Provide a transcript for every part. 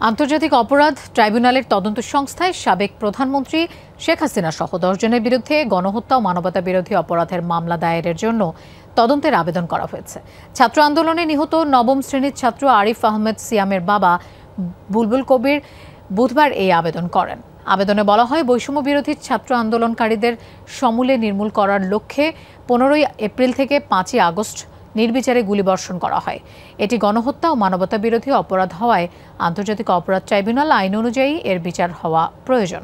আন্তর্জাতিক অপরাধ ট্রাইব্যুনালের তদন্ত সংস্থায় সাবেক প্রধানমন্ত্রী শেখ হাসিনা সহ 10 জনের বিরুদ্ধে গণহত্যা ও মানবতা বিরোধী অপরাধের মামলা দায়েরের জন্য তদন্তের আবেদন করা হয়েছে। ছাত্র আন্দোলনে নিহত নবম শ্রেণীর ছাত্র আরিফ আহমেদ সিয়ামের বাবা বুলবুল কবির বুধবার এই আবেদন করেন। আবেদনে বলা হয়, বৈষম্য বিরোধী ছাত্র আন্দোলনকারীদের সমূলে নির্মূল করার লক্ষ্যে 15 এপ্রিল থেকে 5 আগস্ট নির্বিচারে গুলিবর্ষণ করা হয়। এটি গণহত্যা ও মানবতা বিরোধী অপরাধ হওয়ায় আন্তর্জাতিক অপরাধ ট্রাইব্যুনাল আইন অনুযায়ী এর বিচার হওয়া প্রয়োজন।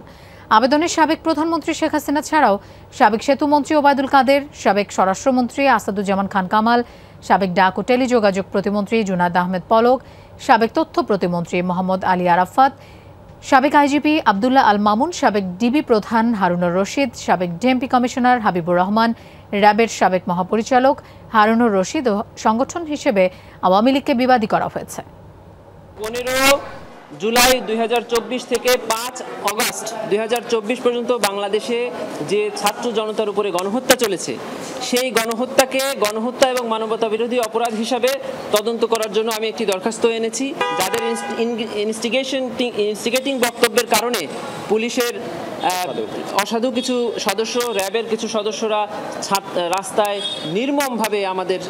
আবেদনে সাবেক প্রধানমন্ত্রী শেখ হাসিনা ছাড়াও সাবেক সেতুমন্ত্রী ওবায়দুল কাদের, সাবেক স্বরাষ্ট্রমন্ত্রী আসাদুজ্জামান খান কামাল, সাবেক ডাক ও টেলিযোগাযোগ প্রতিমন্ত্রী জুনায়েদ আহমেদ পলক, সাবেক তথ্য প্রতিমন্ত্রী মোহাম্মদ আলী আরাফাত, সাবেক আইজিপি আবদুল্লাহ আল মামুন, সাবেক ডিবি প্রধান হারুনুর রশিদ, সাবেক ডিএমপি কমিশনার হাবিবুর রহমান, র্যাবের সাবেক মহাপরিচালক হারুনুর রশিদ ও সংগঠন হিসেবে আওয়ামী লীগকে বিবাদী করা হয়েছে। 15 জুলাই 2024 থেকে 5 আগস্ট 2024 পর্যন্ত বাংলাদেশে যে ছাত্র জনতার উপরে গণহত্যা চলেছে, সেই গণহত্যাকে গণহত্যা এবং মানবতা বিরোধী অপরাধ হিসাবে তদন্ত করার জন্য আমি একটি দরখাস্ত এনেছি। যাদের ইনস্টিগেটিং বক্তব্যের কারণে পুলিশের অসাধু কিছু সদস্য, র্যাবের কিছু সদস্যরা রাস্তায় নির্মমভাবে আমাদের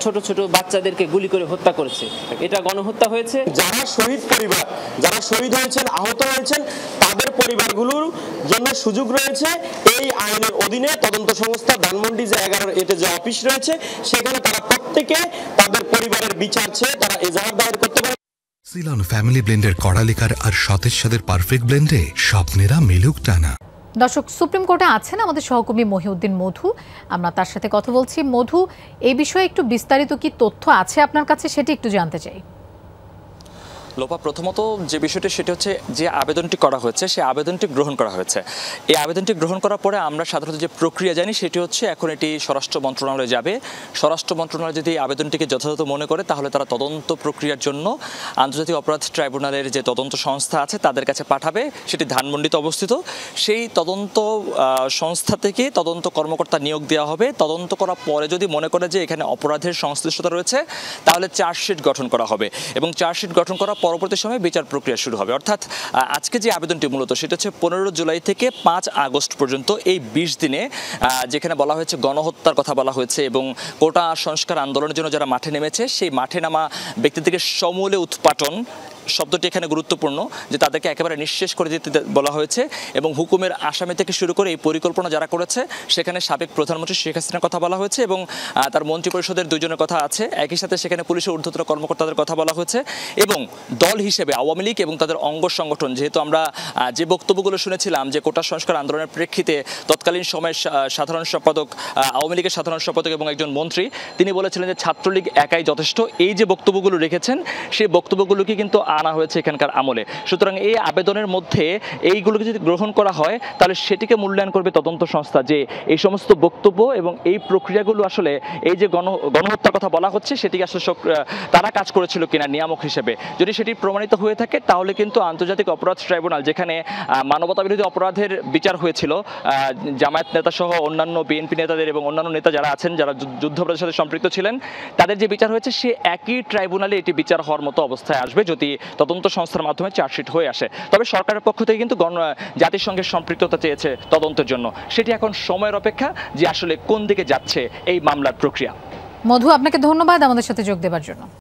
ছোট ছোট বাচ্চাদেরকে গুলি করে হত্যা করেছে। এটা গণহত্যা হয়েছে। যারা শহীদ পরিবার, যারা শহীদ হয়েছেন, আহত হয়েছেন, তাদের পরিবারগুলোর জন্য সুযোগ রয়েছে এই আইনের অধীনে। তদন্ত সংস্থা ধানমন্ডি যে 11 এতে যে অফিস রয়েছে, সেখানে তারা প্রত্যেকে তাদের পরিবারের বিচার চেয়ে তারা এজাহার দায়ের করতে পারে। সিলন ফ্যামিলি ব্লেন্ডের কড়ালিকার আর সতেজ স্বাদের পারফেক্ট ব্লেন্ডে স্বপ্নেরা মিলুক টানা। দর্শক, সুপ্রিম কোর্টে আছেন আমাদের সহকর্মী মহিউদ্দিন মধু, আমরা তার সাথে কথা বলছি। মধু, এই বিষয়ে একটু বিস্তারিত কি তথ্য আছে আপনার কাছে, সেটি একটু জানতে চাই। লোপা, প্রথমত যে বিষয়টি সেটি হচ্ছে যে আবেদনটি করা হয়েছে সেই আবেদনটি গ্রহণ করা হয়েছে। এই আবেদনটি গ্রহণ করার পরে আমরা সাধারণত যে প্রক্রিয়া জানি সেটি হচ্ছে এখন এটি স্বরাষ্ট্র মন্ত্রণালয়ে যাবে। স্বরাষ্ট্র মন্ত্রণালয় যদি এই আবেদনটিকে যথাযথ মনে করে তাহলে তারা তদন্ত প্রক্রিয়ার জন্য আন্তর্জাতিক অপরাধ ট্রাইব্যুনালের যে তদন্ত সংস্থা আছে তাদের কাছে পাঠাবে। সেটি ধানমন্ডিতে অবস্থিত। সেই তদন্ত সংস্থা থেকে তদন্ত কর্মকর্তা নিয়োগ দেওয়া হবে। তদন্ত করার পরে যদি মনে করে যে এখানে অপরাধের সংশ্লিষ্টতা রয়েছে তাহলে চার্জশিট গঠন করা হবে এবং চার্জশিট গঠন করা পরবর্তী সময়ে বিচার প্রক্রিয়া শুরু হবে। অর্থাৎ আজকে যে আবেদনটি মূলত সেটা হচ্ছে 15 জুলাই থেকে 5 আগস্ট পর্যন্ত এই 20 দিনে, যেখানে বলা হয়েছে গণহত্যার কথা বলা হয়েছে এবং কোটা সংস্কার আন্দোলনের জন্য যারা মাঠে নেমেছে সেই মাঠে নামা ব্যক্তিদেরকে সমূলে উৎপাটন শব্দটি এখানে গুরুত্বপূর্ণ, যে তাদেরকে একেবারে নিঃশেষ করে দিতে বলা হয়েছে এবং হুকুমের আসামি থেকে শুরু করে এই পরিকল্পনা যারা করেছে সেখানে সাবেক প্রধানমন্ত্রী শেখ হাসিনার কথা বলা হয়েছে এবং তার মন্ত্রিপরিষদের 2 জনের কথা আছে। একই সাথে সেখানে পুলিশের ঊর্ধ্বতন কর্মকর্তাদের কথা বলা হয়েছে এবং দল হিসেবে আওয়ামী লীগ এবং তাদের অঙ্গ সংগঠন, যেহেতু আমরা যে বক্তব্যগুলো শুনেছিলাম যে কোটা সংস্কার আন্দোলনের প্রেক্ষিতে তৎকালীন সময়ের সাধারণ সম্পাদক, আওয়ামী লীগের সাধারণ সম্পাদক এবং একজন মন্ত্রী, তিনি বলেছিলেন যে ছাত্রলীগ একাই যথেষ্ট। এই যে বক্তব্যগুলো রেখেছেন সেই বক্তব্যগুলোকে কিন্তু আনা হয়েছে এখানকার আমলে। সুতরাং এই আবেদনের মধ্যে এইগুলোকে যদি গ্রহণ করা হয় তাহলে সেটিকে মূল্যায়ন করবে তদন্ত সংস্থা যে এই সমস্ত বক্তব্য এবং এই প্রক্রিয়াগুলো আসলে এই যে গণহত্যার কথা বলা হচ্ছে সেটিকে আসলে তারা কাজ করেছিল কিনা নিয়ামক হিসেবে। যদি সেটি প্রমাণিত হয়ে থাকে তাহলে কিন্তু আন্তর্জাতিক অপরাধ ট্রাইব্যুনাল, যেখানে মানবতা বিরোধী অপরাধের বিচার হয়েছিল জামায়াত নেতা সহ অন্যান্য বিএনপি নেতাদের এবং অন্যান্য নেতা যারা আছেন যারা যুদ্ধাপরাধের সাথে সম্পৃক্ত ছিলেন, তাদের যে বিচার হয়েছে সে একই ট্রাইব্যুনালে এটি বিচার হওয়ার মতো অবস্থায় আসবে যদি তদন্ত সংস্থার মাধ্যমে চার্জশিট হয়ে আসে। তবে সরকারের পক্ষ থেকে কিন্তু জাতিসংঘের সম্পৃক্ততা চেয়েছে তদন্তের জন্য। সেটি এখন সময়ের অপেক্ষা যে আসলে কোন দিকে যাচ্ছে এই মামলার প্রক্রিয়া। মধু, আপনাকে ধন্যবাদ আমাদের সাথে যোগ দেওয়ার জন্য।